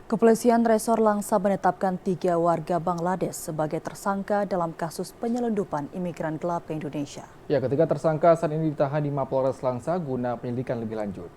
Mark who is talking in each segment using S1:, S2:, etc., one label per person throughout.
S1: Kepolisian Resor Langsa menetapkan 3 warga Bangladesh sebagai tersangka dalam kasus penyelundupan imigran gelap ke Indonesia.
S2: Ya, ketiga tersangka saat ini ditahan di Mapolres Langsa guna penyelidikan lebih lanjut.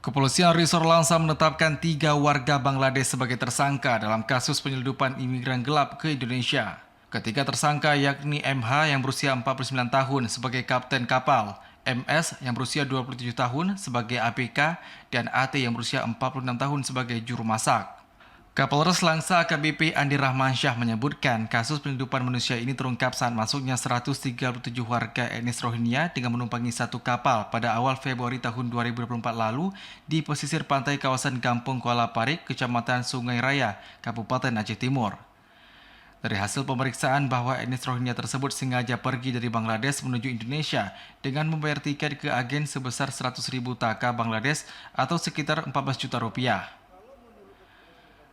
S3: Kepolisian Resor Langsa menetapkan 3 warga Bangladesh sebagai tersangka dalam kasus penyelundupan imigran gelap ke Indonesia. Ketiga tersangka yakni MH yang berusia 49 tahun sebagai kapten kapal, MS yang berusia 27 tahun sebagai APK, dan AT yang berusia 46 tahun sebagai juru masak. Kapolres Langsa AKBP Andi Rahmansyah menyebutkan kasus penyelundupan manusia ini terungkap saat masuknya 137 warga etnis Rohingya dengan menumpangi satu kapal pada awal Februari tahun 2024 lalu di pesisir pantai kawasan Kampung Kuala Parik, Kecamatan Sungai Raya, Kabupaten Aceh Timur. Dari hasil pemeriksaan bahwa etnis Rohingya tersebut sengaja pergi dari Bangladesh menuju Indonesia dengan membayar tiket ke agen sebesar 100.000 taka Bangladesh atau sekitar 14 juta rupiah.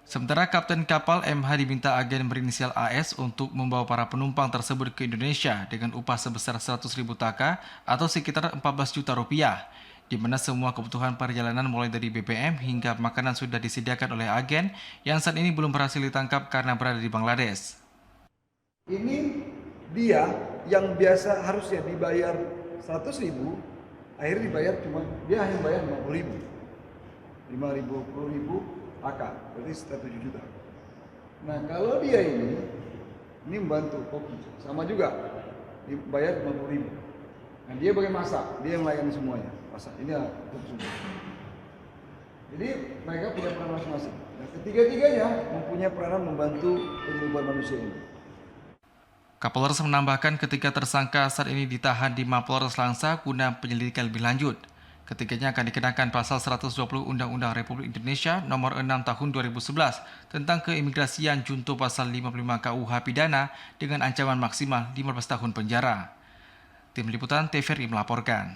S3: Sementara kapten kapal MH diminta agen berinisial AS untuk membawa para penumpang tersebut ke Indonesia dengan upah sebesar 100.000 taka atau sekitar 14 juta rupiah, di mana semua kebutuhan perjalanan mulai dari BBM hingga makanan sudah disediakan oleh agen yang saat ini belum berhasil ditangkap karena berada di Bangladesh.
S4: Ini dia yang biasa harusnya dibayar 100.000, akhirnya dibayar dia hanya bayar 50.000, 10.000 taka, berarti sekitar 7 juta. Nah kalau dia ini membantu koki, sama juga dibayar 50.000. Nah dia bagai masak, dia yang melayani semuanya, masak. Ini untuk semua. Jadi mereka punya peran masing-masing. Nah, ketiga-tiganya mempunyai peranan membantu penyelundupan manusia ini.
S3: Kapolres menambahkan ketika tersangka saat ini ditahan di Mapolres Langsa guna penyelidikan lebih lanjut. Ketiganya akan dikenakan pasal 120 Undang-Undang Republik Indonesia Nomor 6 Tahun 2011 tentang keimigrasian junto pasal 55 KUH Pidana dengan ancaman maksimal 15 tahun penjara. Tim Liputan TVRI melaporkan.